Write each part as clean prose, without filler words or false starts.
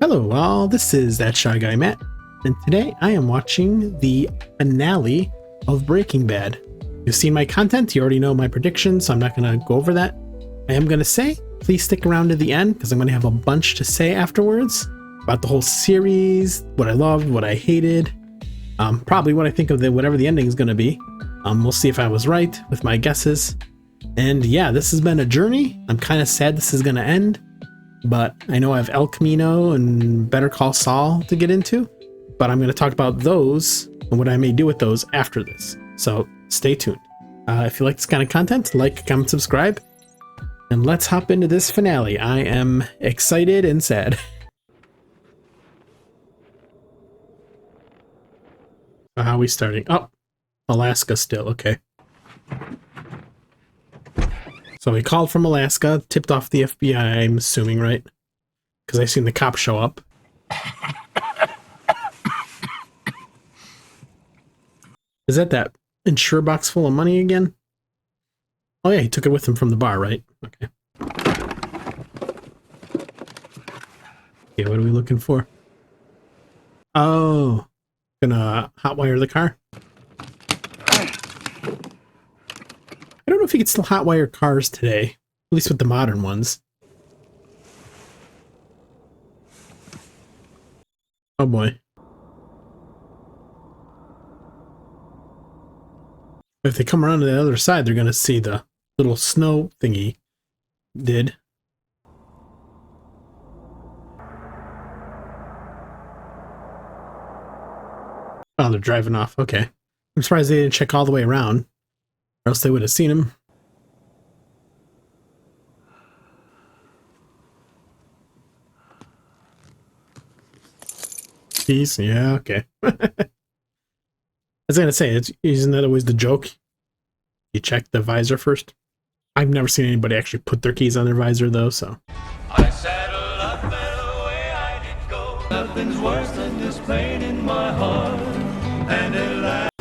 Hello all, this is That Shy Guy Matt, and today I am watching the finale of Breaking Bad. You've seen my content, you already know my predictions, so I'm not going to go over that. I am going to say, please stick around to the end, because I'm going to have a bunch to say afterwards about the whole series, what I loved, what I hated, probably what I think of whatever the ending is going to be. We'll see if I was right with my guesses. And yeah, this has been a journey. I'm kind of sad this is going to end. But I know I have El Camino and Better Call Saul to get into, but I'm going to talk about those and what I may do with those after this. So stay tuned. If you like this kind of content, like, comment, subscribe, and let's hop into this finale. I am excited and sad. How are we starting? Oh, Alaska still. Okay. So he called from Alaska, tipped off the FBI, I'm assuming, right? Because I seen the cops show up. Is that insure box full of money again? Oh yeah, he took it with him from the bar, right? Okay. Okay, what are we looking for? Oh, gonna hotwire the car? I don't know if you can still hotwire cars today, at least with the modern ones. Oh boy. If they come around to the other side, they're going to see the little snow thingy did. Oh, they're driving off. Okay. I'm surprised they didn't check all the way around, or else they would have seen him. Keys? Yeah, okay. I was gonna say, isn't that always the joke? You check the visor first? I've never seen anybody actually put their keys on their visor though, so. I saddled up and away I did go. Nothing's worse than this pain in my heart. And at last.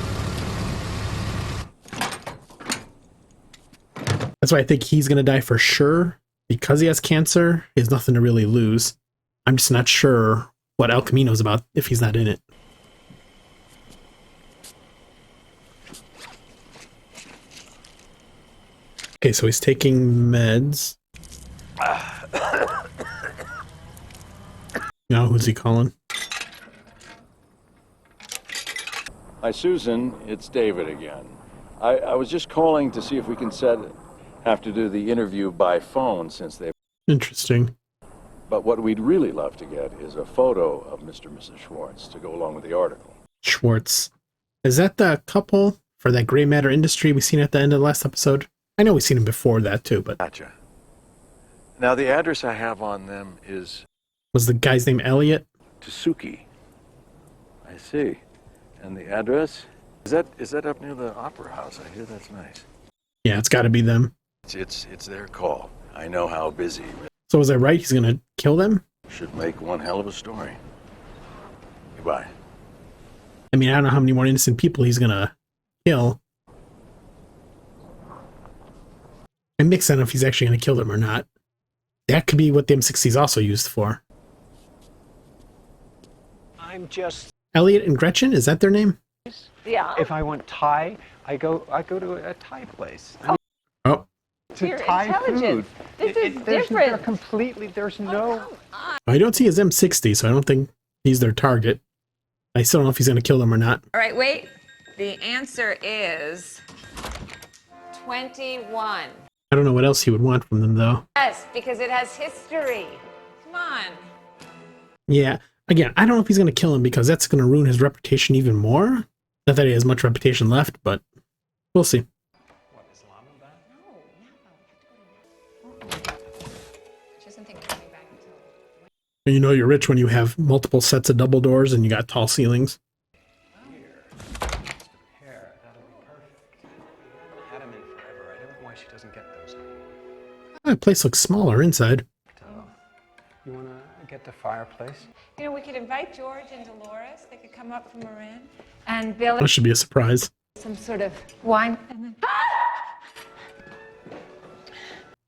That's why I think he's gonna die for sure. Because he has cancer, he has nothing to really lose. I'm just not sure what El Camino's about if he's not in it. Okay, so he's taking meds. Now, who's he calling? Hi, Susan. It's David again. I was just calling to see if we can have to do the interview by phone since they've... Interesting. But what we'd really love to get is a photo of Mr. and Mrs. Schwartz to go along with the article. Schwartz. Is that the couple for that gray matter industry we seen at the end of the last episode? I know we've seen him before that too, but... Gotcha. Now, the address I have on them is... Was the guy's name Elliot? Tsuki. I see. And the address? Is that up near the Opera House? I hear that's nice. Yeah, it's gotta be them. It's their call. I know how busy... So was I right? He's gonna kill them? Should make one hell of a story. Goodbye. I mean, I don't know how many more innocent people he's gonna kill. I mix on if he's actually gonna kill them or not. That could be what the M60 is also used for. I'm just... Elliot and Gretchen, is that their name? Yeah. If I want Thai, I go to a Thai place. Oh. To You're Thai intelligent. food. This is different. They're completely, there's no... I don't see his M60, so I don't think he's their target. I still don't know if he's gonna kill them or not. All right, wait. The answer is 21. I don't know what else he would want from them, though. Yes, because it has history. Come on. Yeah, again, I don't know if he's going to kill him because that's going to ruin his reputation even more. Not that he has much reputation left, but we'll see. What, Islamabad? No. She doesn't think we're coming back until... And you know you're rich when you have multiple sets of double doors and you got tall ceilings. Here. Mr. Pear, that'll be perfect. I haven't had him in forever. I don't know why she doesn't get those. That place looks smaller inside. You want to get the fireplace? You know, we could invite George and Dolores. They could come up from Marin. And Bill... That should be a surprise. Some sort of wine. And then...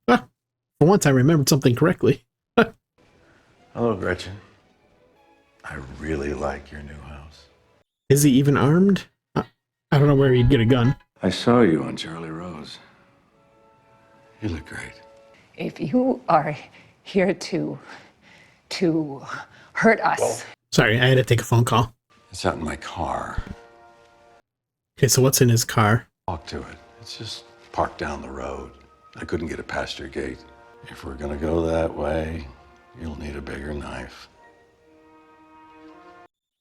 Ah, for once I remembered something correctly. Hello, Gretchen. I really like your new house. Is he even armed? I don't know where he'd get a gun. I saw you on Charlie Rose. You look great. If you are here to hurt us. Sorry, I had to take a phone call. It's out in my car. Okay, so what's in his car? Walk to it. It's just parked down the road. I couldn't get it past your gate. If we're gonna go that way, you'll need a bigger knife.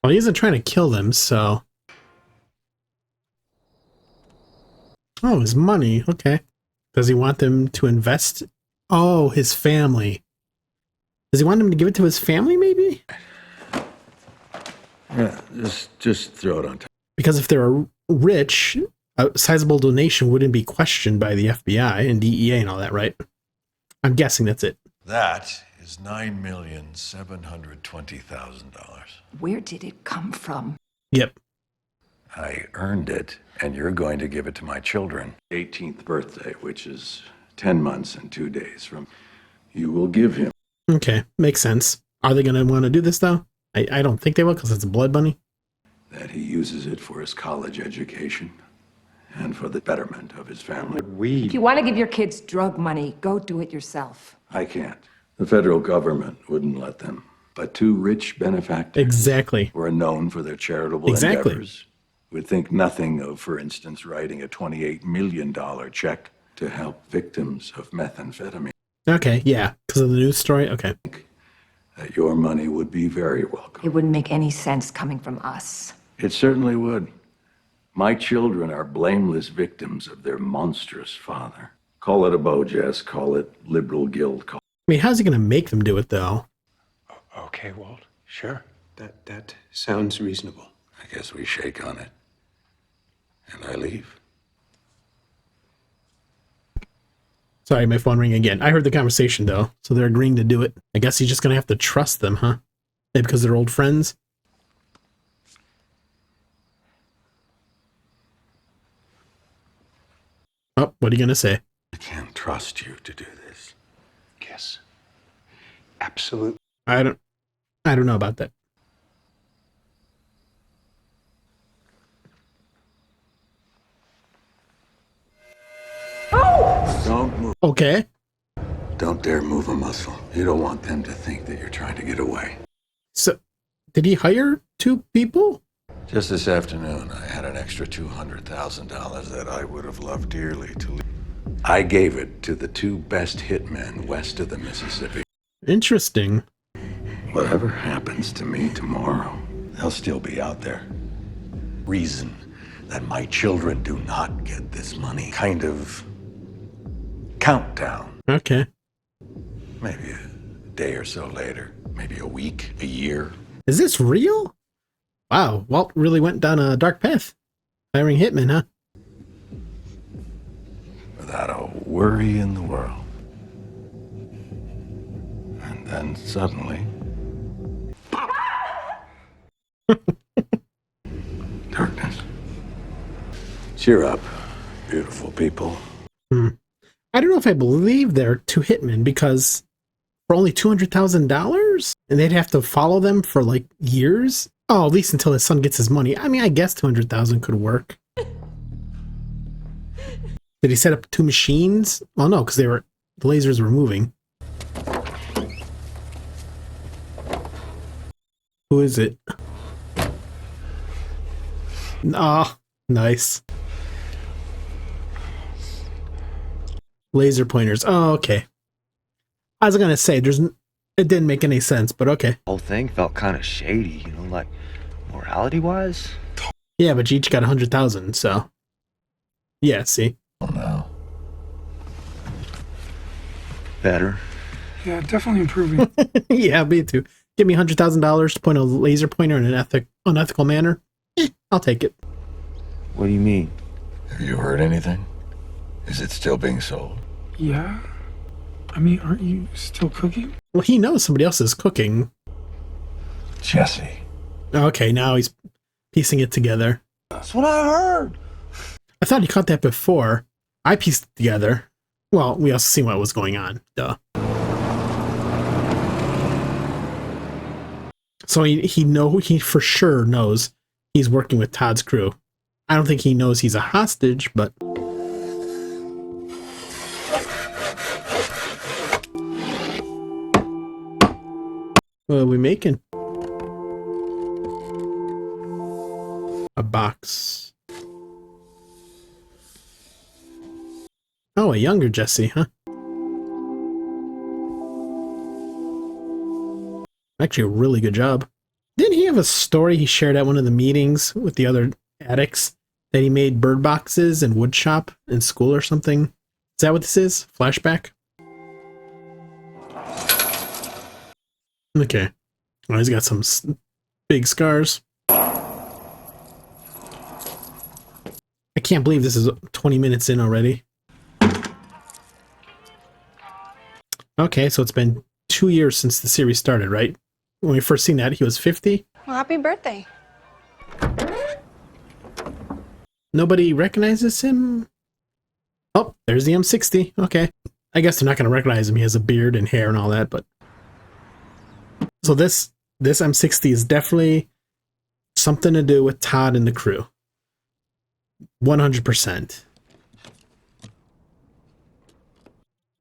Well, he isn't trying to kill them, so... Oh, his money. Okay. Does he want them to invest? Oh, his family. Does he want them to give it to his family, maybe? Yeah, just throw it on top. Because if they're rich, a sizable donation wouldn't be questioned by the FBI and DEA and all that, right? I'm guessing that's it. That is $9,720,000. Where did it come from? Yep. I earned it, and you're going to give it to my children. 18th birthday, which is 10 months and 2 days from. You will give him. Okay, makes sense. Are they going to want to do this, though? I don't think they will, because it's a blood money. That he uses it for his college education and for the betterment of his family. If you want to give your kids drug money, go do it yourself. I can't. The federal government wouldn't let them. But two rich benefactors Exactly. who are known for their charitable Exactly. endeavors would think nothing of, for instance, writing a $28 million check to help victims of methamphetamine. Okay, yeah, because of the news story. Okay. That your money would be very welcome. It wouldn't make any sense coming from us. It certainly would. My children are blameless victims of their monstrous father. Call it a Bojess, call it liberal guilt, call I mean, how's he going to make them do it, though? Okay, Walt. Sure. That sounds reasonable. I guess we shake on it. And I leave. Sorry, my phone rang again. I heard the conversation, though, so they're agreeing to do it. I guess he's just going to have to trust them, huh? Maybe because they're old friends? Oh, what are you going to say? I can't trust you to do this. Yes. Absolutely. I don't know about that. Don't move. Okay. Don't dare move a muscle. You don't want them to think that you're trying to get away. So, did he hire two people? Just this afternoon, I had an extra $200,000 that I would have loved dearly to leave. I gave it to the two best hitmen west of the Mississippi. Interesting. Whatever happens to me tomorrow, they'll still be out there. Reason that my children do not get this money. Kind of countdown. Okay. Maybe a day or so later. Maybe a week, a year. Is this real? Wow, Walt really went down a dark path. Hiring hitmen, huh? Without a worry in the world. And then suddenly... darkness. Cheer up, beautiful people. I don't know if I believe they're two hitmen, because for only $200,000? And they'd have to follow them for like years? Oh, at least until his son gets his money. I mean, I guess 200,000 could work. Did he set up two machines? Well, no, because the lasers were moving. Who is it? Ah, nice. Laser pointers. Oh, okay. I was gonna say, it didn't make any sense, but okay. Whole thing felt kind of shady, you know, like morality-wise. Yeah, but you each got 100,000, so yeah. See. Oh no. Better. Yeah, definitely improving. Yeah, me too. Give me $100,000 to point a laser pointer in an unethical manner. I'll take it. What do you mean? Have you heard anything? Is it still being sold? Yeah? I mean, aren't you still cooking? Well, he knows somebody else is cooking. Jesse. Okay, now he's piecing it together. That's what I heard. I thought he caught that before. I pieced it together. Well, we also seen what was going on. Duh. So he for sure knows he's working with Todd's crew. I don't think he knows he's a hostage, but what are we making? A box. Oh, a younger Jesse, huh? Actually, a really good job. Didn't he have a story he shared at one of the meetings with the other addicts that he made bird boxes and wood shop in school or something? Is that what this is? Flashback? Okay. Oh, he's got some big scars. I can't believe this is 20 minutes in already. Okay, so it's been 2 years since the series started, right? When we first seen that, he was 50. Well, happy birthday. Nobody recognizes him? Oh, there's the M60. Okay. I guess they're not going to recognize him. He has a beard and hair and all that, but... So this M60 is definitely something to do with Todd and the crew. 100%.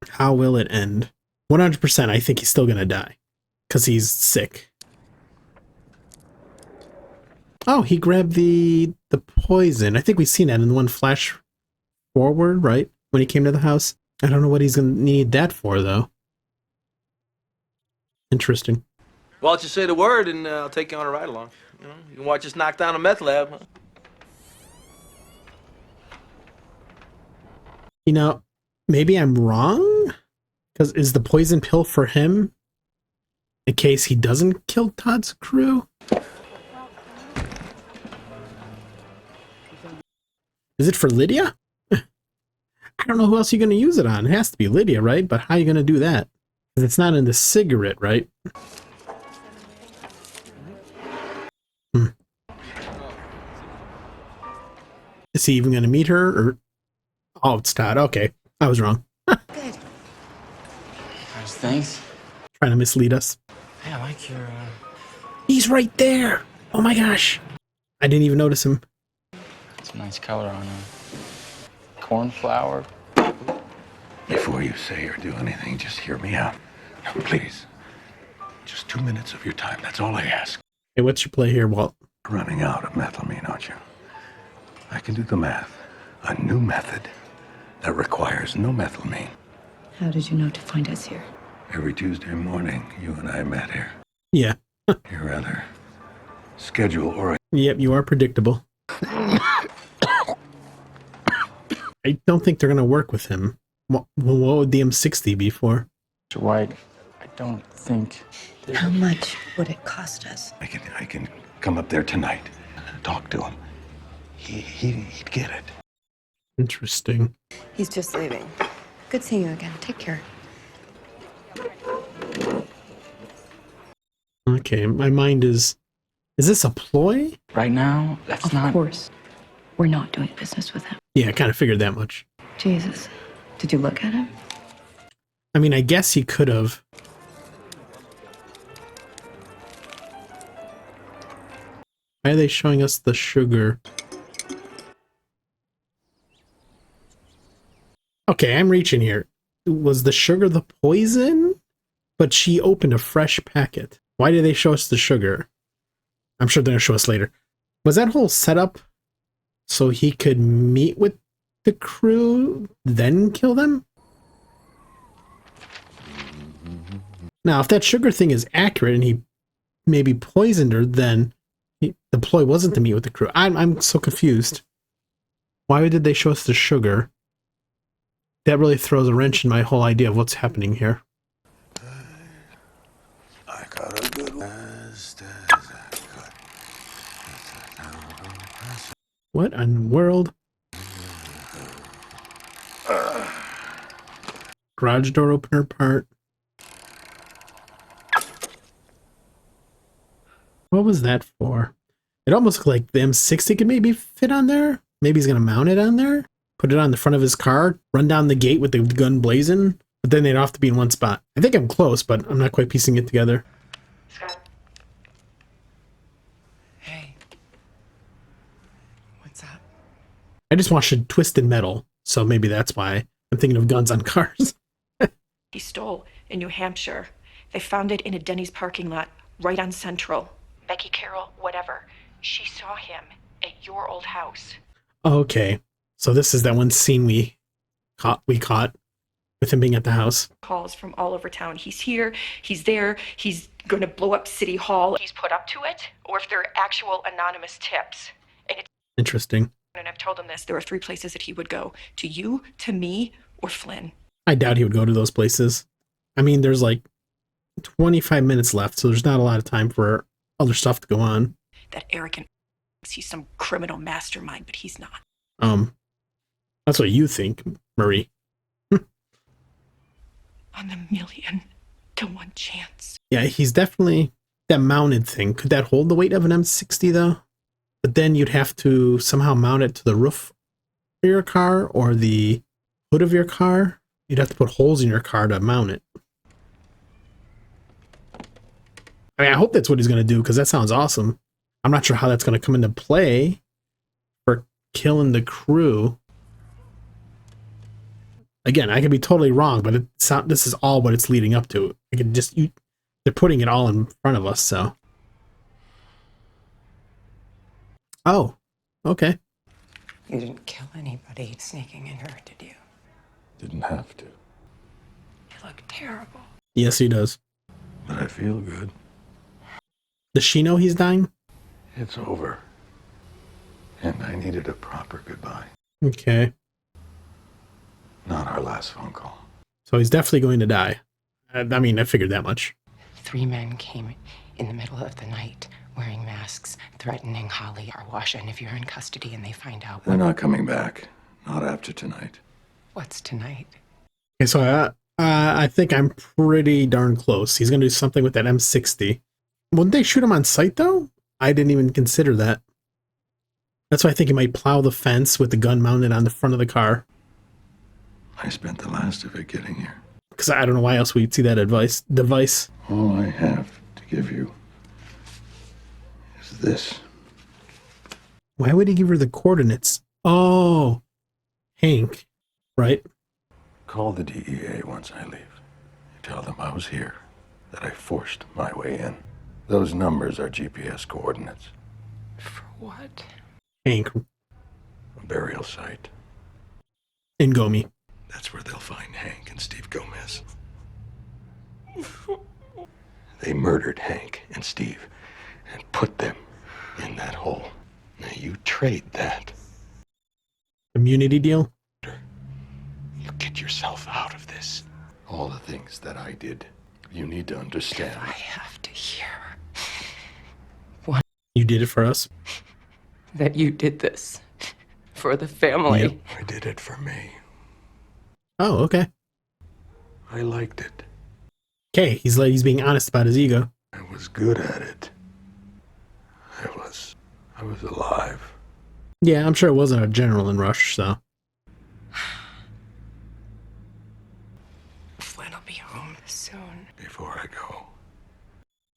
How will it end? 100%, I think he's still going to die. Because he's sick. Oh, he grabbed the poison. I think we've seen that in the one flash forward, right? When he came to the house. I don't know what he's going to need that for, though. Interesting. Walt, you say the word and I'll take you on a ride along. You know, you can watch us knock down a meth lab. Huh? You know, maybe I'm wrong? Because is the poison pill for him? In case he doesn't kill Todd's crew? Is it for Lydia? I don't know who else you're going to use it on. It has to be Lydia, right? But how are you going to do that? Because it's not in the cigarette, right? Is he even going to meet her? Or... Oh, it's Todd. Okay. I was wrong. Good. Thanks. Trying to mislead us. Hey, I like your, He's right there! Oh my gosh! I didn't even notice him. It's a nice color on cornflower. Before you say or do anything, just hear me out. No, please. Just 2 minutes of your time. That's all I ask. Hey, what's your play here, Walt? Running out of methylamine, aren't you? I can do the math. A new method that requires no methylamine. How did you know to find us here? Every Tuesday morning, you and I met here. Yeah. You're rather schedule oriented. Yep, you are predictable. I don't think they're going to work with him. What would the M60 be for? Mr. White, I don't think... How much would it cost us? I can come up there tonight and talk to him. He'd get it. Interesting. He's just leaving. Good seeing you again. Take care. Okay, my mind is this a ploy? Right now, that's not... Of course. We're not doing business with him. Yeah, I kind of figured that much. Jesus. Did you look at him? I mean, I guess he could have. Why are they showing us the sugar? Okay, I'm reaching here. Was the sugar the poison? But she opened a fresh packet. Why did they show us the sugar? I'm sure they're going to show us later. Was that whole setup so he could meet with the crew, then kill them? Now, if that sugar thing is accurate and he maybe poisoned her, then the ploy wasn't to meet with the crew. I'm so confused. Why did they show us the sugar? That really throws a wrench in my whole idea of what's happening here. I got a good one. What in the world? Garage door opener part. What was that for? It almost looked like the M60 could maybe fit on there. Maybe he's going to mount it on there. Put it on the front of his car. Run down the gate with the gun blazing. But then they'd have to be in one spot. I think I'm close, but I'm not quite piecing it together. Scott. I just watched Twisted Metal, so maybe that's why I'm thinking of guns on cars. He stole in New Hampshire. They found it in a Denny's parking lot right on Central. Becky Carroll, whatever. She saw him at your old house. Okay, so this is that one scene we caught with him being at the house. Calls from all over town. He's here, he's there, he's going to blow up City Hall. He's put up to it, or if they're actual anonymous tips. And it's Interesting. and I've told him this. There are 3 places that he would go. To you, to me, or Flynn. I doubt he would go to those places. I mean, there's like 25 minutes left, so there's not a lot of time for other stuff to go on. That arrogant thinks he's some criminal mastermind, but he's not. That's what you think, Marie. On the 1,000,000-to-1 chance. Yeah, he's definitely that mounted thing. Could that hold the weight of an M60 though? But then you'd have to somehow mount it to the roof of your car or the hood of your car. You'd have to put holes in your car to mount it. I mean, I hope that's what he's going to do because that sounds awesome. I'm not sure how that's going to come into play for killing the crew. Again, I could be totally wrong, but this is all what it's leading up to. I could just they're putting it all in front of us, so. Oh, okay. You didn't kill anybody sneaking in her, did you? Didn't have to. You look terrible. Yes, he does. But I feel good. Does she know he's dying? It's over. And I needed a proper goodbye. Okay. Not our last phone call. So he's definitely going to die. I mean, I figured that much. 3 men came in the middle of the night wearing masks, threatening Holly or Washa, and if you're in custody and they find out... They're not coming back. Not after tonight. What's tonight? Okay, so I think I'm pretty darn close. He's going to do something with that M60. Wouldn't they shoot him on sight, though? I didn't even consider that. That's why I think he might plow the fence with the gun mounted on the front of the car. I spent the last of it getting here. Because I don't know why else we'd see that device. All I have to give you is this. Why would he give her the coordinates? Oh, Hank, right? Call the DEA once I leave. Tell them I was here, that I forced my way in. Those numbers are GPS coordinates. For what? Hank. A burial site. In Gomi. That's where they'll find Hank and Steve Gomez. They murdered Hank and Steve and put them in that hole. Now you trade that. Community deal? You get yourself out of this. All the things that I did, you need to understand. I have to hear You did it for us? that you did this for the family. Yep. I did it for me. Oh, okay. I liked it. Okay, he's being honest about his ego. I was good at it. I was alive. Yeah, I'm sure it wasn't a adrenaline rush, so. Flynn will be home soon. Before I go,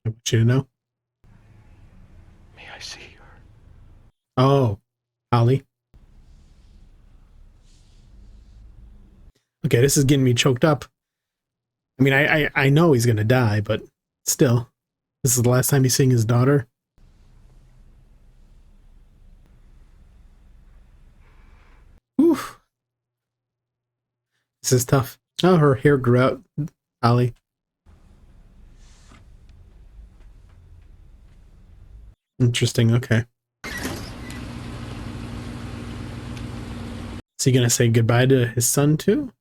I want you to know. may I see her? Oh, Holly. Okay, this is getting me choked up. I mean, I know he's gonna die, but still, this is the last time he's seeing his daughter. Oof. This is tough. Oh, her hair grew out, Holly. Interesting, okay. Is he gonna say goodbye to his son too?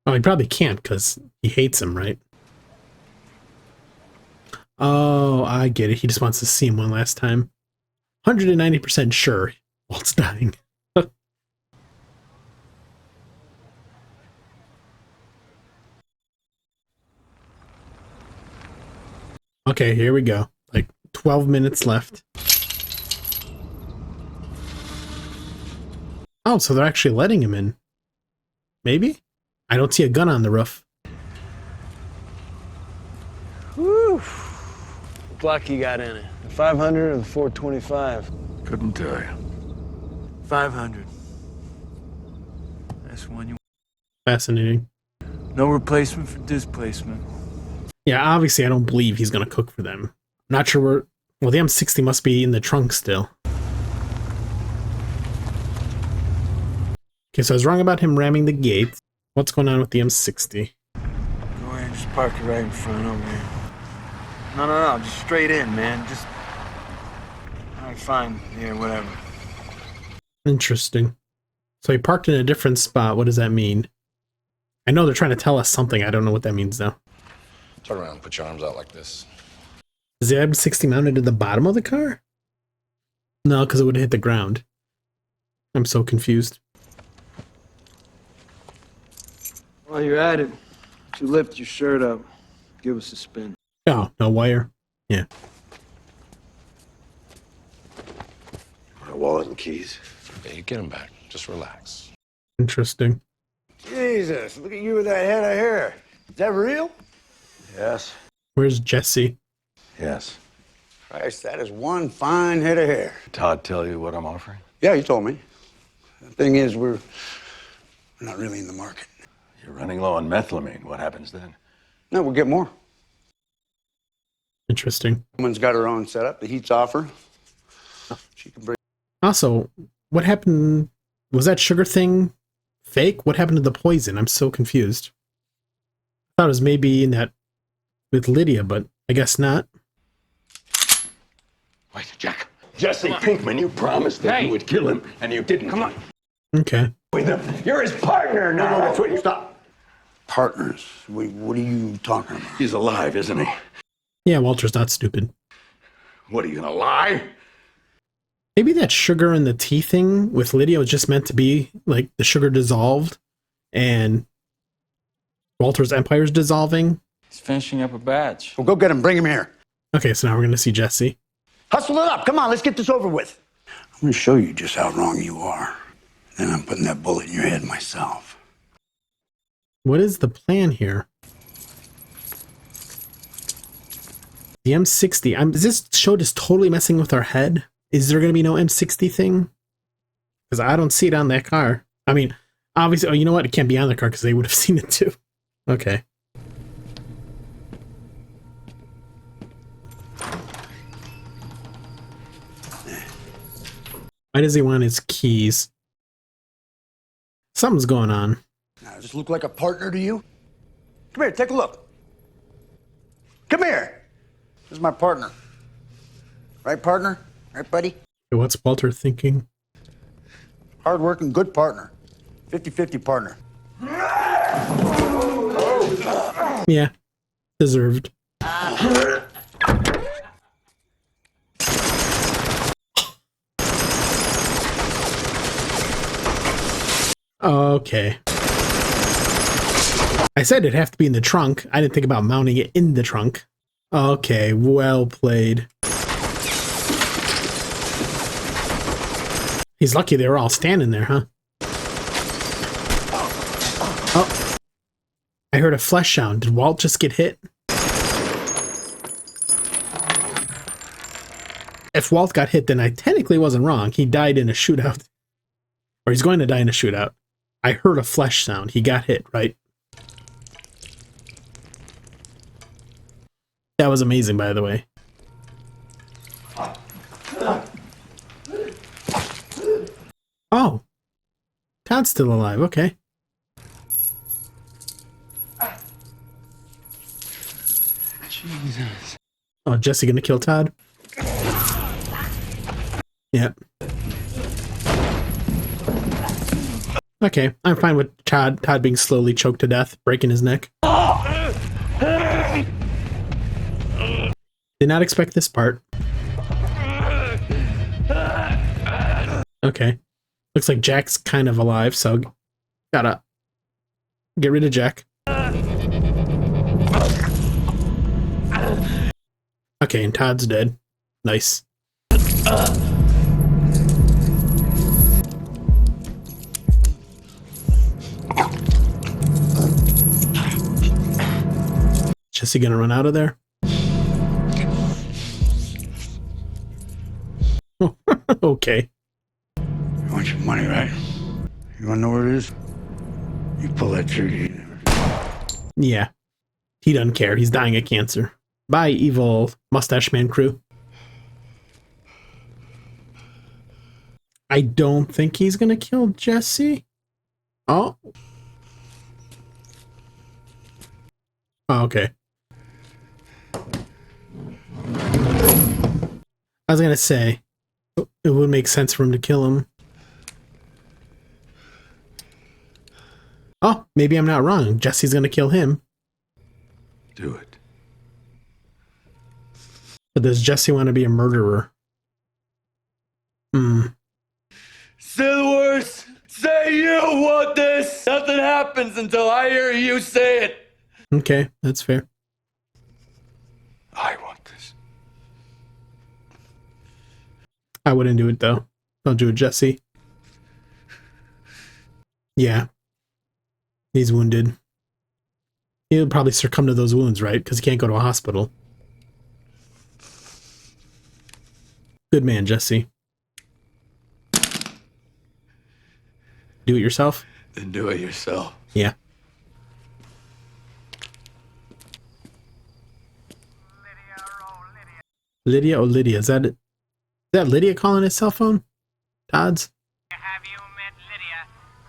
Oh, he probably can't because he hates him, right? Oh, I get it. He just wants to see him one last time. 190% sure Walt's dying. Okay, here we go. Like 12 minutes left. Oh, so they're actually letting him in. Maybe? I don't see a gun on the roof. Whew. block you got in it? The 500 or the 425? Couldn't tell you. 500. That's one you... Fascinating. No replacement for displacement. Yeah, obviously I don't believe he's gonna cook for them. I'm not sure where... Well, the M60 must be in the trunk still. Okay, so I was wrong about him ramming the gate. What's going on with the M60? Go ahead and just park it right in front over here. No, just straight in, man. Just... All right, fine. Yeah, whatever. Interesting. So he parked in a different spot. What does that mean? I know they're trying to tell us something. I don't know what that means, though. Turn around and put your arms out like this. Is the M60 mounted to the bottom of the car? No, because it would have hit the ground. I'm so confused. While you're at it, you lift your shirt up. Give us a spin. Oh, no wire. Yeah. My wallet and keys. Yeah, you get them back. Just relax. Interesting. Jesus, look at you with that head of hair. Is that real? Yes. Where's Jesse? Yes. Christ, that is one fine head of hair. Todd tell you what I'm offering? Yeah, he told me. The thing is, we're not really in the market. You're running low on methylamine. What happens then? No, we'll get more. Interesting. Woman's got her own setup. The heat's off her. She can bring... Also, what happened? Was that sugar thing fake? What happened to the poison? I'm so confused. I thought it was maybe in that with Lydia, but I guess not. Wait, Jack. Jesse Pinkman, you promised that you would kill him, and you didn't. Come on. Okay. You're his partner now. No. That's what you... Stop. Partners? What are you talking about? He's alive, isn't he? Yeah, Walter's not stupid. What, are you gonna lie? Maybe that sugar in the tea thing with Lydia was just meant to be like the sugar dissolved and Walter's empire's dissolving. He's finishing up a batch. Well, go get him. Bring him here. Okay, so now we're going to see Jesse. Hustle it up. Come on, let's get this over with. I'm going to show you just how wrong you are. Then I'm putting that bullet in your head myself. What is the plan here? The M60. This show just totally messing with our head? Is there going to be no M60 thing? Because I don't see it on that car. I mean, obviously, oh, you know what? It can't be on the car because they would have seen it too. Okay. Why does he want his keys? Something's going on. Now, does this look like a partner to you? Come here, take a look. Come here. This is my partner. Right, partner? Right, buddy? What's Walter thinking? Hard-working, good partner. 50-50 partner. Yeah. Deserved. Okay. I said it'd have to be in the trunk. I didn't think about mounting it in the trunk. Okay, well played. He's lucky they were all standing there, huh? Oh. I heard a flesh sound. Did Walt just get hit? If Walt got hit, then I technically wasn't wrong. He died in a shootout. Or he's going to die in a shootout. I heard a flesh sound. He got hit, right? That was amazing, by the way. Oh. Todd's still alive. Okay. Jesus. Oh, Jesse gonna kill Todd? Yep. Okay, I'm fine with Todd being slowly choked to death, breaking his neck. Did not expect this part. Okay. Looks like Jack's kind of alive, so gotta get rid of Jack. Okay, and Todd's dead. Nice. Jesse gonna run out of there? Okay. You want your money, right? You want to know where it is? You pull that trigger. Yeah. He doesn't care. He's dying of cancer. Bye, evil mustache man crew. I don't think he's gonna kill Jesse. Oh. Oh, okay. I was gonna say, it would make sense for him to kill him. Oh, maybe I'm not wrong. Jesse's gonna kill him. Do it. But does Jesse want to be a murderer? Say the words. Say you want this. Nothing happens until I hear you say it. Okay, that's fair. I want this. I wouldn't do it though. I'll do it, Jesse. Yeah. He's wounded. He'll probably succumb to those wounds, right? Because he can't go to a hospital. Good man, Jesse. Do it yourself? Then do it yourself. Yeah. Lydia or Lydia? Is that it? Is that Lydia calling his cell phone? Todd's? Have you met Lydia?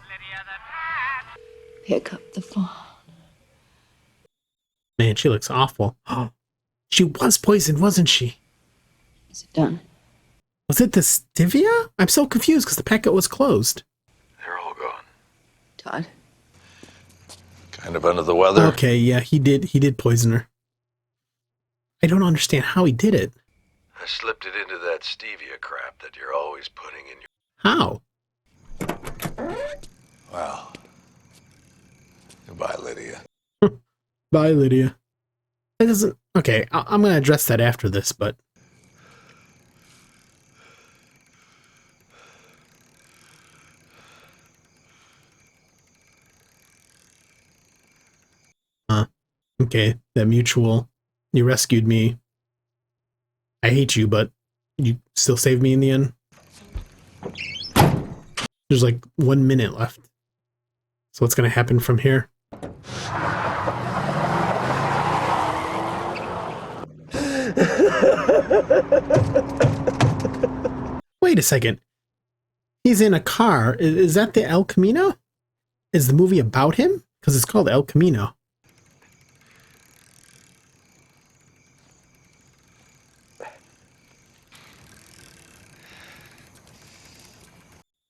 Lydia the cat? Pick up the phone. Man, she looks awful. Oh, she was poisoned, wasn't she? Is it done? Was it the stevia? I'm so confused because the packet was closed. They're all gone. Todd? Kind of under the weather. Okay, yeah, he did poison her. I don't understand how he did it. I slipped it into that stevia crap that you're always putting in your... How? Well, goodbye, Lydia. Bye, Lydia. It doesn't... Okay, I'm going to address that after this, but... Okay, that mutual... You rescued me. I hate you, but you still saved me in the end. There's like 1 minute left. So what's going to happen from here? Wait a second. He's in a car. Is that the El Camino? Is the movie about him? Because it's called El Camino.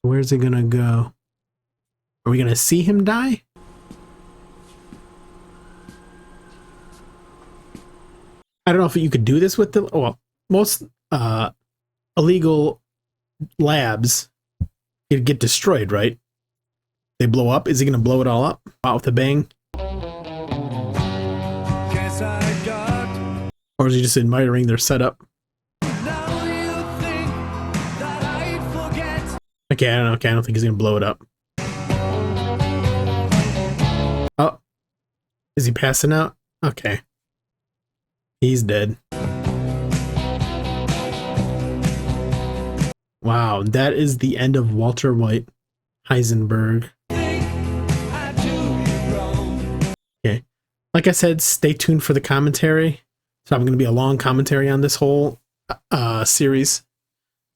Where's he gonna go? Are we gonna see him die? I don't know if you could do this with the... Well, most illegal labs get destroyed, right? They blow up. Is he gonna blow it all up? Out with a bang? Or is he just admiring their setup? Okay, I don't know. Okay, I don't think he's gonna blow it up. Oh, is he passing out? Okay, he's dead. Wow, that is the end of Walter White Heisenberg. Okay, like I said, stay tuned for the commentary. So I'm gonna be a long commentary on this whole series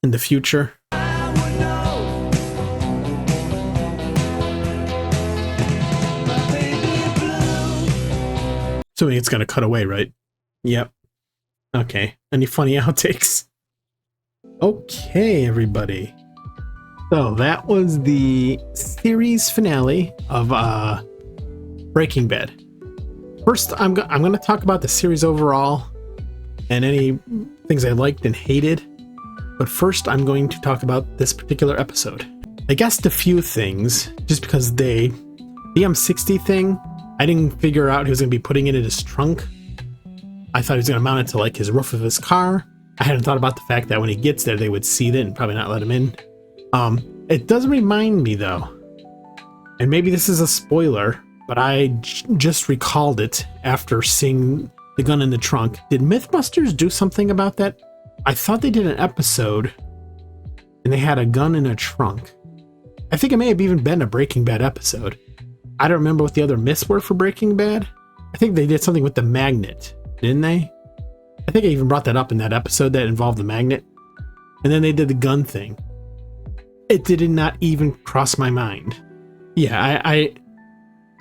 in the future. Assuming it's going to cut away, right? Yep. Okay. Any funny outtakes? Okay, everybody. So that was the series finale of Breaking Bad. First, I'm going to talk about the series overall and any things I liked and hated. But first, I'm going to talk about this particular episode. I guessed a few things just because the M60 thing, I didn't figure out he was going to be putting it in his trunk. I thought he was going to mount it to like his roof of his car. I hadn't thought about the fact that when he gets there, they would see it and probably not let him in. It does remind me though, and maybe this is a spoiler, but I just recalled it after seeing the gun in the trunk. Did Mythbusters do something about that? I thought they did an episode and they had a gun in a trunk. I think it may have even been a Breaking Bad episode. I don't remember what the other myths were for Breaking Bad. I think they did something with the magnet, didn't they? I think I even brought that up in that episode that involved the magnet. And then they did the gun thing. It did not even cross my mind. Yeah, I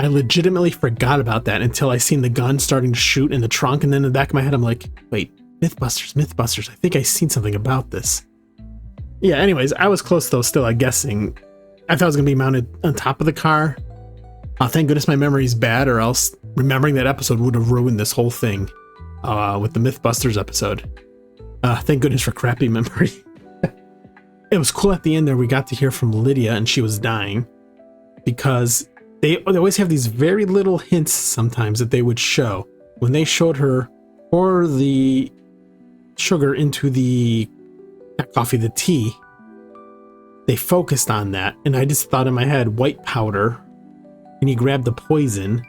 legitimately forgot about that until I seen the gun starting to shoot in the trunk, and then in the back of my head I'm like, wait, Mythbusters, I think I seen something about this. Yeah, anyways, I was close though, still guessing. I thought it was going to be mounted on top of the car. Thank goodness my memory's bad, or else remembering that episode would have ruined this whole thing with the Mythbusters episode. Thank goodness for crappy memory. It was cool at the end there, we got to hear from Lydia, and she was dying, because they always have these very little hints sometimes that they would show. When they showed her pour the sugar into the coffee, the tea, they focused on that, and I just thought in my head, white powder, and he grabbed the poison.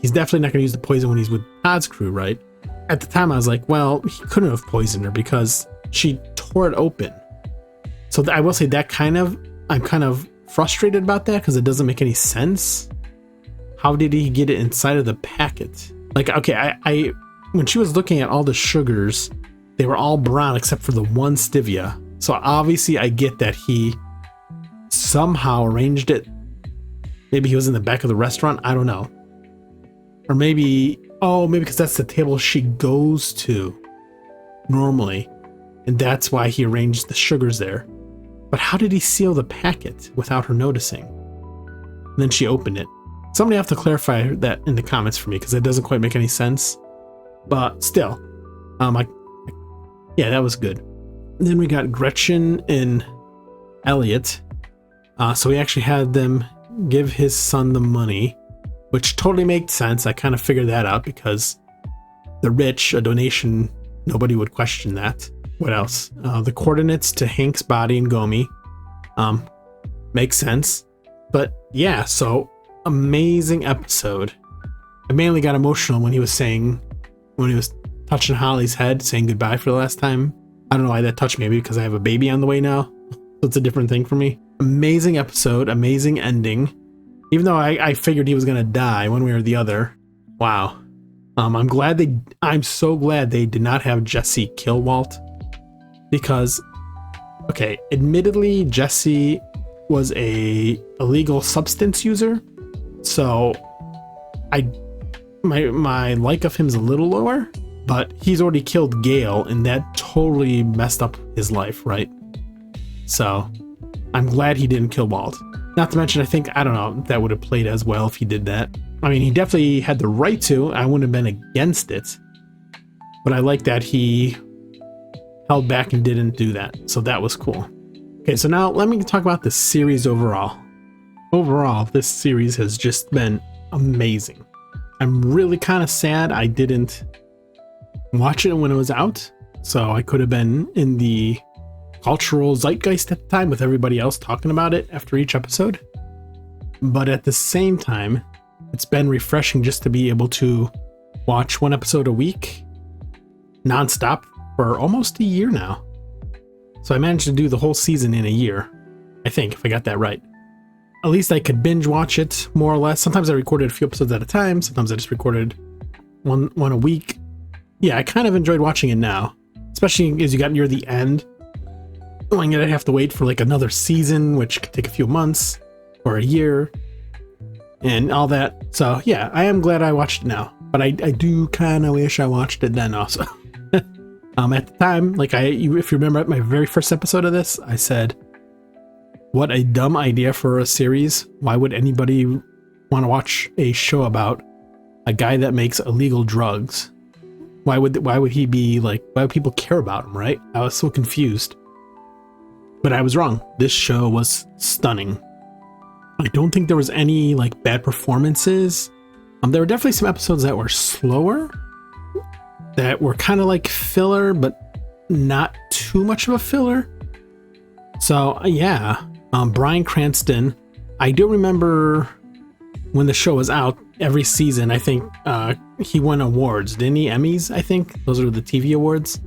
He's definitely not going to use the poison when he's with Todd's crew, right? At the time I was like, well, he couldn't have poisoned her because she tore it open. So I will say that I'm kind of frustrated about that, because it doesn't make any sense. How did he get it inside of the packet? Like, okay, I when she was looking at all the sugars, they were all brown except for the one stevia. So obviously I get that he somehow arranged it. Maybe he was in the back of the restaurant, I don't know. Or maybe because that's the table she goes to normally, and that's why he arranged the sugars there. But how did he seal the packet without her noticing? And then she opened it. Somebody have to clarify that in the comments for me, because it doesn't quite make any sense. But still, yeah, that was good. And then we got Gretchen and Elliot. So we actually had them give his son the money, which totally made sense. I kind of figured that out, because the rich, a donation, nobody would question that. What else? The coordinates to Hank's body and Gomi. Makes sense. But yeah, so amazing episode. I mainly got emotional when he was touching Holly's head, saying goodbye for the last time. I don't know why that touched me, maybe because I have a baby on the way now. So it's a different thing for me. Amazing episode, amazing ending. Even though I figured he was gonna die one way or the other. Wow. I'm so glad they did not have Jesse kill Walt. Because, okay, admittedly, Jesse was a illegal substance user, so my like of him is a little lower, but he's already killed Gail, and that totally messed up his life, right? So I'm glad he didn't kill Walt. Not to mention, I don't know, that would have played as well if he did that. I mean, he definitely had the right to. I wouldn't have been against it, but I like that he held back and didn't do that. So that was cool. Okay, so now let me talk about the series overall. Overall, this series has just been amazing. I'm really kind of sad I didn't watch it when it was out, so I could have been in the cultural zeitgeist at the time with everybody else talking about it after each episode. But at the same time, it's been refreshing just to be able to watch one episode a week nonstop for almost a year now. So I managed to do the whole season in a year, I think, if I got that right. At least I could binge watch it more or less. Sometimes I recorded a few episodes at a time. Sometimes I just recorded one a week. Yeah, I kind of enjoyed watching it now, especially as you got near the end. Knowing that I have to wait for like another season, which could take a few months or a year and all that. So yeah, I am glad I watched it now, but I do kind of wish I watched it then also. At the time, like if you remember my very first episode of this, I said, what a dumb idea for a series. Why would anybody want to watch a show about a guy that makes illegal drugs? Why would he be like, why would people care about him, right? I was so confused. But I was wrong. This show was stunning. I don't think there was any like bad performances. There were definitely some episodes that were slower, that were kind of like filler, but not too much of a filler. So yeah, Bryan Cranston, I do remember when the show was out, every season, I think he won awards, didn't he? Emmys, I think. Those are the TV awards.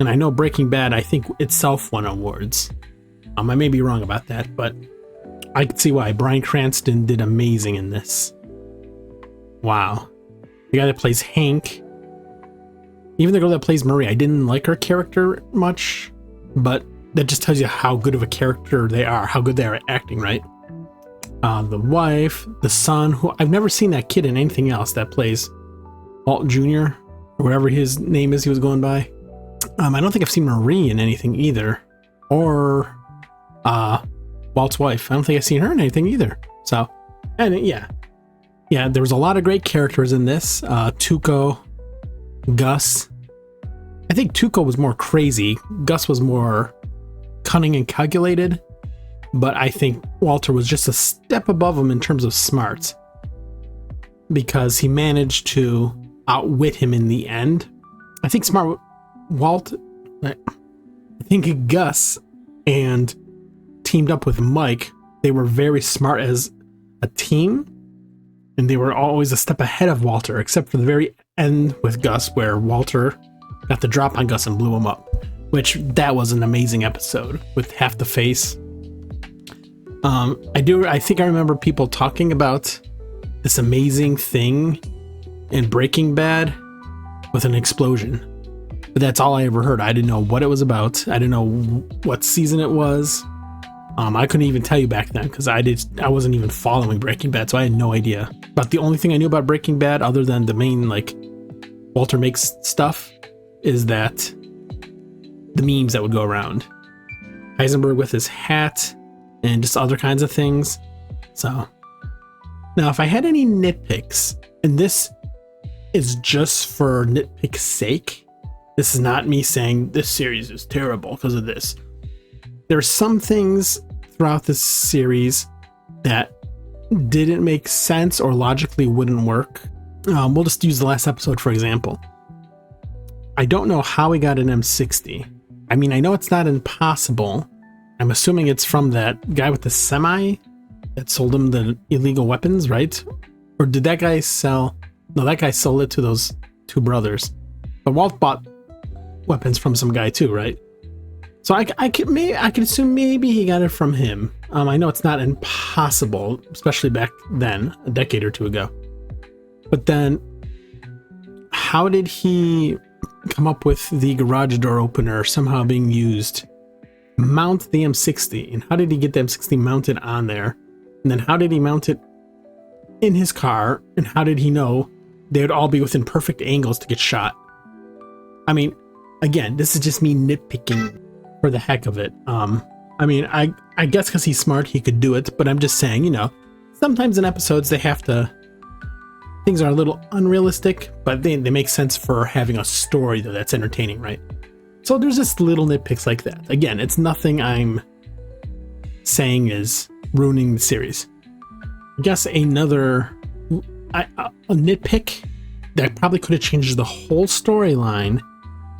And I know Breaking Bad, I think itself won awards. I may be wrong about that, but I can see why. Bryan Cranston did amazing in this. Wow. The guy that plays Hank, even the girl that plays Marie, I didn't like her character much, but that just tells you how good of a character they are, how good they are at acting, right? The wife, the son, who I've never seen that kid in anything else that plays Walt Jr., or whatever his name is he was going by. I don't think I've seen Marie in anything either, or Walt's wife. I don't think I've seen her in anything either. So, and yeah, there was a lot of great characters in this. Tuco, Gus. I think Tuco was more crazy. Gus was more cunning and calculated, but I think Walter was just a step above him in terms of smarts, because he managed to outwit him in the end. I think I think Gus and teamed up with Mike. They were very smart as a team, and they were always a step ahead of Walter, except for the very end with Gus, where Walter got the drop on Gus and blew him up, which that was an amazing episode with half the face. I think I remember people talking about this amazing thing in Breaking Bad with an explosion, but that's all I ever heard. I didn't know what it was about. I didn't know what season it was. I couldn't even tell you back then because I wasn't even following Breaking Bad, so I had no idea. But the only thing I knew about Breaking Bad, other than the main like Walter makes stuff, is that the memes that would go around, Heisenberg with his hat and just other kinds of things. So now, if I had any nitpicks, and this is just for nitpick's sake, this is not me saying this series is terrible because of this. There are some things throughout this series that didn't make sense or logically wouldn't work. We'll just use the last episode for example. I don't know how he got an M60. I mean, I know it's not impossible. I'm assuming it's from that guy with the semi that sold him the illegal weapons, right? Or did that guy sell... No, that guy sold it to those two brothers. But Walt bought weapons from some guy too, right? So I could assume maybe he got it from him. I know it's not impossible, especially back then, a decade or two ago. But then, how did he come up with the garage door opener somehow being used? Mount the M60, and how did he get the M60 mounted on there? And then how did he mount it in his car? And how did he know they would all be within perfect angles to get shot? I mean, again, this is just me nitpicking for the heck of it. I mean, I guess because he's smart, he could do it, but I'm just saying, you know, sometimes in episodes they have to... Things are a little unrealistic, but they make sense for having a story though that's entertaining, right? So there's just little nitpicks like that. Again, it's nothing I'm saying is ruining the series. I guess a nitpick that probably could have changed the whole storyline,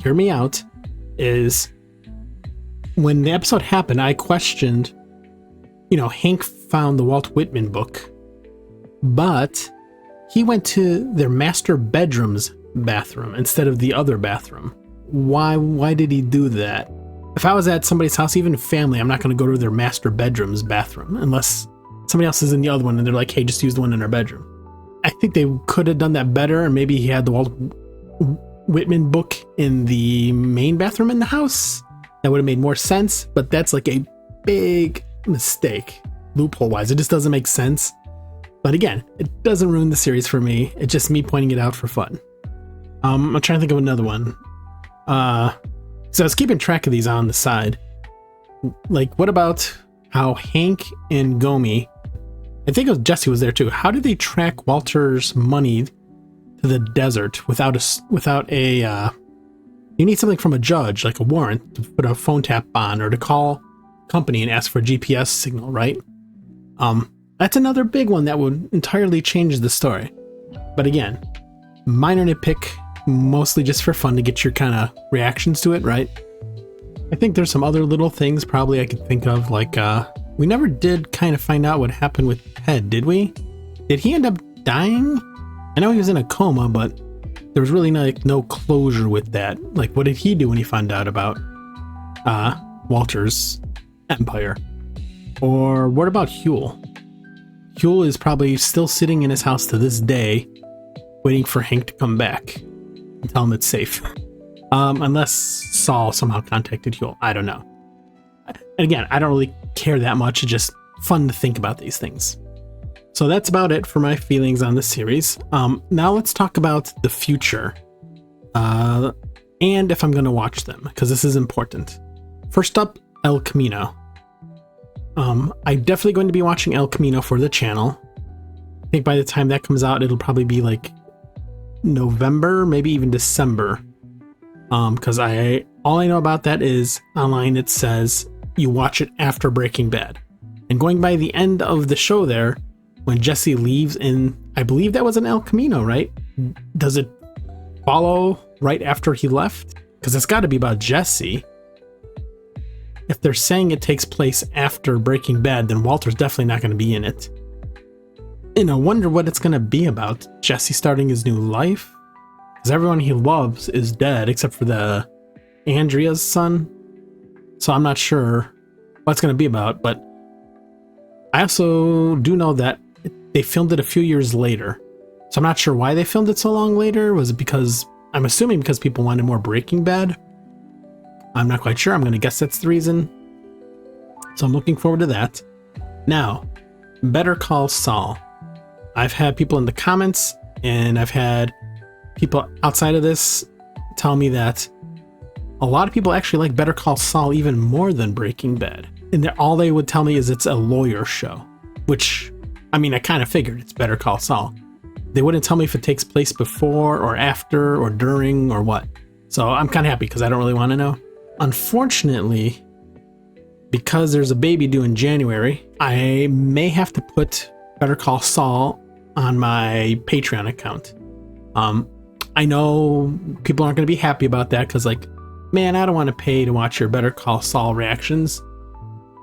hear me out, is when the episode happened, I questioned, you know, Hank found the Walt Whitman book, but he went to their master bedroom's bathroom instead of the other bathroom. Why did he do that? If I was at somebody's house, even family, I'm not going to go to their master bedroom's bathroom unless somebody else is in the other one and they're like, hey, just use the one in our bedroom. I think they could have done that better, and maybe he had the Walt Whitman book in the main bathroom in the house. That would have made more sense, but that's like a big mistake, loophole-wise. It just doesn't make sense. But again, it doesn't ruin the series for me. It's just me pointing it out for fun. I'm trying to think of another one. So I was keeping track of these on the side. Like, what about how Hank and Gomi, I think it was Jesse was there too. How did they track Walter's money to the desert without a you need something from a judge, like a warrant, to put a phone tap on or to call company and ask for a GPS signal, right? That's another big one that would entirely change the story. But again, minor nitpick, mostly just for fun to get your kind of reactions to it, right? I think there's some other little things probably I could think of, like we never did kind of find out what happened with Ted, did we? Did he end up dying? I know he was in a coma, but there was really no closure with that. Like, what did he do when he found out about Walter's empire? Or what about Huel? Huel is probably still sitting in his house to this day, waiting for Hank to come back and tell him it's safe. Unless Saul somehow contacted Huel. I don't know. And again, I don't really care that much. It's just fun to think about these things. So that's about it for my feelings on this series. Now let's talk about the future. And if I'm going to watch them, because this is important. First up, El Camino. I'm definitely going to be watching El Camino for the channel. I think by the time that comes out, it'll probably be like November, maybe even December. Because all I know about that is online it says you watch it after Breaking Bad. And going by the end of the show there, when Jesse leaves in, I believe that was in El Camino, right? Does it follow right after he left? Because it's got to be about Jesse. If they're saying it takes place after Breaking Bad, then Walter's definitely not going to be in it. And I wonder what it's going to be about. Jesse starting his new life? Because everyone he loves is dead, except for the Andrea's son. So I'm not sure what it's going to be about, but I also do know that they filmed it a few years later. So I'm not sure why they filmed it so long later. Was it because, I'm assuming because people wanted more Breaking Bad? I'm not quite sure. I'm going to guess that's the reason. So I'm looking forward to that. Now, Better Call Saul. I've had people in the comments, and I've had people outside of this tell me that a lot of people actually like Better Call Saul even more than Breaking Bad. And all they would tell me is it's a lawyer show, which, I mean, I kind of figured it's Better Call Saul. They wouldn't tell me if it takes place before or after or during or what. So I'm kind of happy because I don't really want to know. Unfortunately, because there's a baby due in January, I may have to put Better Call Saul on my Patreon account. I know people aren't going to be happy about that because, like, man, I don't want to pay to watch your Better Call Saul reactions.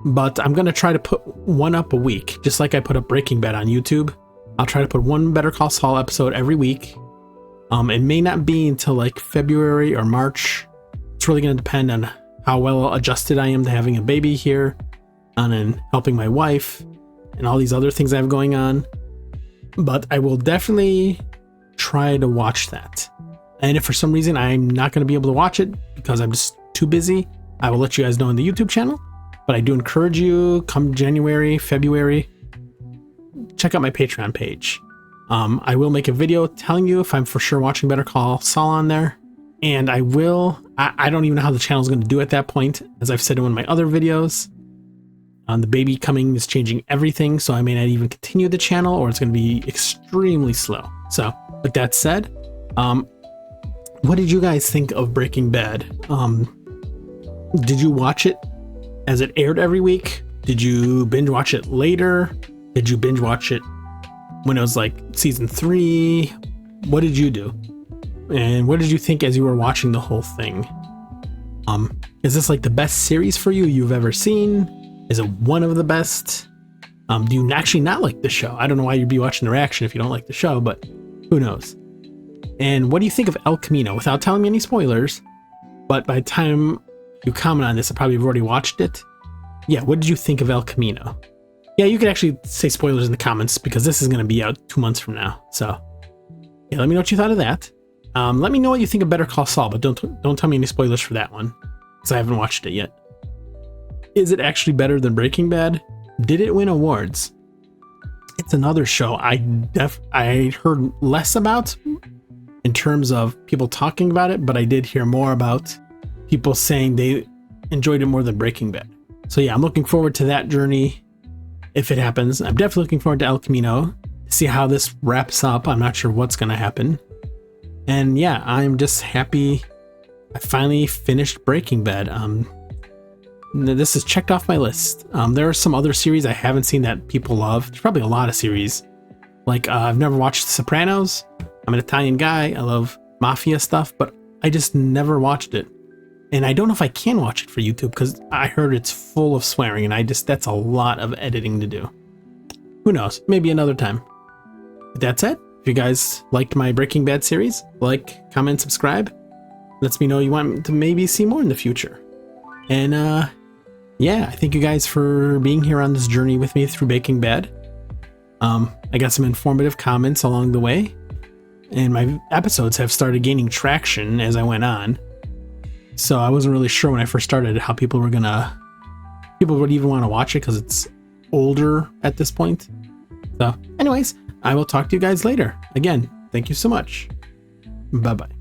But I'm going to try to put one up a week, just like I put up Breaking Bad on YouTube. I'll try to put one Better Call Saul episode every week. It may not be until like February or March. It's really going to depend on how well adjusted I am to having a baby here, and helping my wife, and all these other things I have going on. But I will definitely try to watch that. And if for some reason I'm not going to be able to watch it because I'm just too busy, I will let you guys know on the YouTube channel. But I do encourage you, come January, February, check out my Patreon page. I will make a video telling you if I'm for sure watching Better Call Saul on there. And I don't even know how the channel is going to do at that point. As I've said in one of my other videos, the baby coming is changing everything. So I may not even continue the channel, or it's going to be extremely slow. So with that said, what did you guys think of Breaking Bad? Did you watch it as it aired every week? Did you binge watch it later? Did you binge watch it when it was like season 3? What did you do? And what did you think as you were watching the whole thing? Is this like the best series for you've ever seen? Is it one of the best? Do you actually not like the show? I don't know why you'd be watching the reaction if you don't like the show, but who knows? And what do you think of El Camino? Without telling me any spoilers, but by the time you comment on this, I probably have already watched it. Yeah, what did you think of El Camino? Yeah, you could actually say spoilers in the comments because this is going to be out 2 months from now. So yeah, let me know what you thought of that. Let me know what you think of Better Call Saul, but don't tell me any spoilers for that one because I haven't watched it yet. Is it actually better than Breaking Bad? Did it win awards? It's another show I heard less about in terms of people talking about it, but I did hear more about people saying they enjoyed it more than Breaking Bad. So yeah, I'm looking forward to that journey if it happens. I'm definitely looking forward to El Camino to see how this wraps up. I'm not sure what's going to happen. And yeah, I'm just happy I finally finished Breaking Bad. This is checked off my list. There are some other series I haven't seen that people love. There's probably a lot of series. Like, I've never watched The Sopranos. I'm an Italian guy. I love mafia stuff, but I just never watched it. And I don't know if I can watch it for YouTube because I heard it's full of swearing, and that's a lot of editing to do. Who knows? Maybe another time. With that said, if you guys liked my Breaking Bad series, like, comment, subscribe. Lets me know you want to maybe see more in the future. And yeah, I thank you guys for being here on this journey with me through Breaking Bad. I got some informative comments along the way, and my episodes have started gaining traction as I went on. So I wasn't really sure when I first started how people would even want to watch it because it's older at this point. So anyways, I will talk to you guys later. Again, thank you so much. Bye-bye.